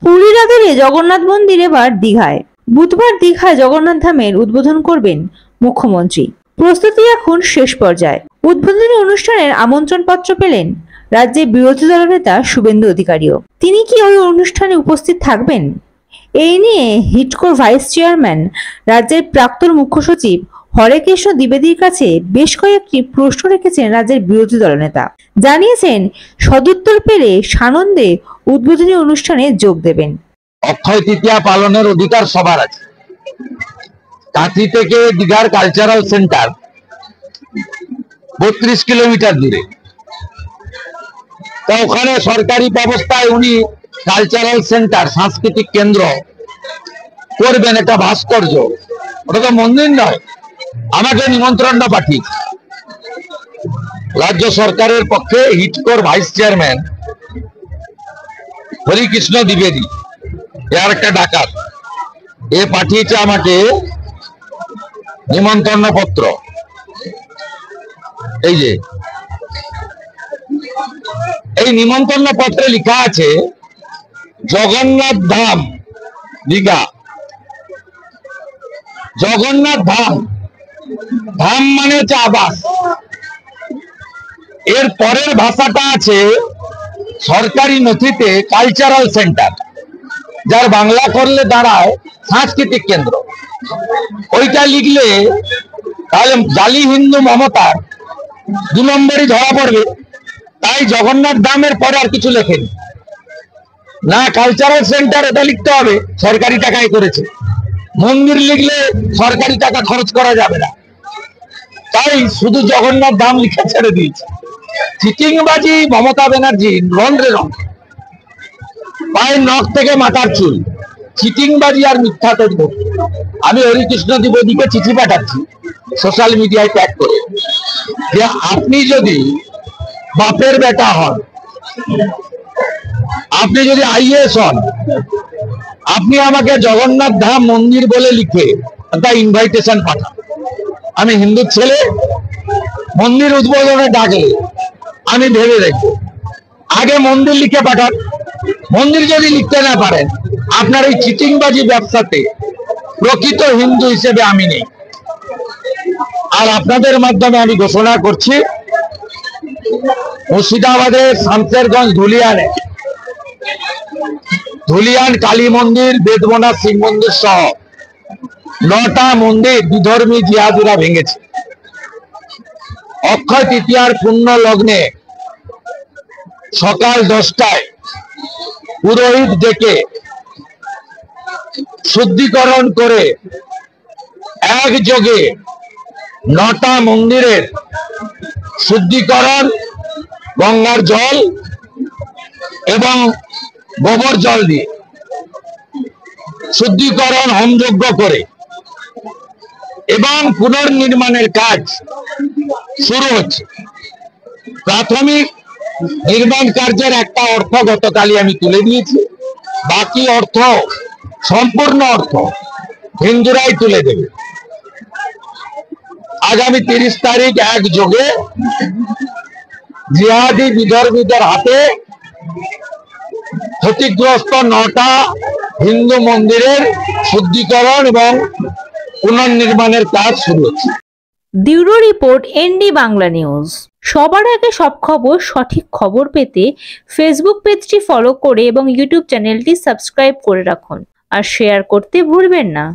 পুরীর আদলে জগন্নাথ মন্দির এবার দীঘায়। বুধবার দীঘায় জগন্নাথ ধামের উদ্বোধন করবেন মুখ্যমন্ত্রী। প্রস্তুতি এখন শেষ পর্যায়ে। উদ্বোধনী অনুষ্ঠানের আমন্ত্রণপত্র পেলেন রাজ্যের বিরোধী দলনেতা শুভেন্দু অধিকারীও। তিনি কি ওই অনুষ্ঠানে উপস্থিত থাকবেন? এই নিয়ে হিডকোর ভাইস চেয়ারম্যান রাজ্যের প্রাক্তন মুখ্য সচিব হরেকৃষ্ণ দ্বিবেদীর কাছে বেশ কয়েকটি প্রশ্ন রেখেছেন রাজ্যের বিরোধী দলনেতা। জানিয়েছেন সদুত্তর পেলে সানন্দে উদ্বোধনী অনুষ্ঠানে যোগ দেবেন। অক্ষয় তৃতীয়া পালনের অধিকার সবার আছে। কাঁথি থেকে দীঘার কালচারাল সেন্টার 32 কিলোমিটার দূরে। তা ওখানে সরকারি ব্যবস্থায় উনি কালচারাল সেন্টার, সাংস্কৃতিক কেন্দ্র করবেন, একটা ভাস্কর্য। ওটা তো মন্দির নয়। আমাকে নিমন্ত্রণটা পাঠিয়েছে রাজ্য সরকারের পক্ষে হিডকোর ভাইস চেয়ারম্যান হরিকৃষ্ণ দ্বিবেদী, এর একটা ডাকাত, এ পাঠিয়েছে আমাকে নিমন্ত্রণ পত্র। এই যে এই নিমন্ত্রণ পত্রে লেখা আছে জগন্নাথ ধাম দীঘা। জগন্নাথ ধাম, ধাম মানে হচ্ছে আবাস। এর পরের ভাষাটা আছে সরকারি নথিতে কালচারাল সেন্টার, যার বাংলা করলে দাঁড়ায় সাংস্কৃতিক কেন্দ্র। ওইটা লিখলে তাহলে জালি হিন্দু মমতার 2 নম্বরই ধরা পড়বে। তাই জগন্নাথ ধামের পরে আর কিছু লেখেনি না, কালচারাল সেন্টার এটা লিখতে হবে, সরকারি টাকায় করেছে। মন্দির লিখলে সরকারি টাকা খরচ করা যাবে না, তাই শুধু জগন্নাথ ধাম লিখে ছেড়ে দিয়েছে। চিটিংবাজি মমতা ব্যানার্জি রন্ধ্রে রং, পায়ের নখ থেকে মাথার চুল, চিটিংবাজি আর মিথ্যা তথ্য। আমি হরিকৃষ্ণ দ্বিবেদীকে চিঠি পাঠাচ্ছি সোশ্যাল মিডিয়ায় ট্যাগ করে, যে আপনি যদি বাপের বেটা হন, আপনি যদি আইএস হন, আপনি আমাকে জগন্নাথ ধাম মন্দির বলে লিখে একটা ইনভাইটেশন পাঠান। আমি হিন্দুর ছেলে, মন্দির উদ্বোধনে ডাকলে আমি ভেবে দেখবো। আগে মন্দির লিখে পাঠান। মন্দির যদি লিখতে না পারেন, আপনার এই চিটিংবাজি ব্যবসাতে প্রকৃত হিন্দু হিসেবে আমি নেই। আর আপনাদের মাধ্যমে আমি ঘোষণা করছি, মুর্শিদাবাদের শামসেরগঞ্জ ধুলিয়ান কালী মন্দির, বেদবনা শিব মন্দির সহ 9টা মন্দির বিধর্মী জিহাদিরা ভেঙেছে। অক্ষয় তৃতীয়ার পুণ্য লগ্নে সকাল 10টায় পুরোহিত ডেকে শুদ্ধিকরণ করে একযোগে 9টা মন্দিরের শুদ্ধিকরণ, গঙ্গার জল এবং গোবর জল দিয়ে শুদ্ধিকরণ হোমযজ্ঞ করে এবং পুনর্নির্মাণের কাজ শুরু হচ্ছে। প্রাথমিক নির্মাণ কার্যের একটা অর্থ গতকালই আমি তুলে দিয়েছি, বাকি অর্থ, সম্পূর্ণ অর্থ হিন্দুরাই তুলে দেবে। আগামী 30 তারিখ একযোগে জিহাদি বিধর্মীদের হাতে ক্ষতিগ্রস্ত 9টা হিন্দু মন্দিরের শুদ্ধিকরণ এবং পুনর্নির্মাণের কাজ শুরু হচ্ছে। Bureau report, ND Bangla news. সবার আগে সব খবর, সঠিক খবর পেতে ফেসবুক পেজটি ফলো করে এবং ইউটিউব চ্যানেলটি সাবস্ক্রাইব করে রাখুন আর শেয়ার করতে ভুলবেন না।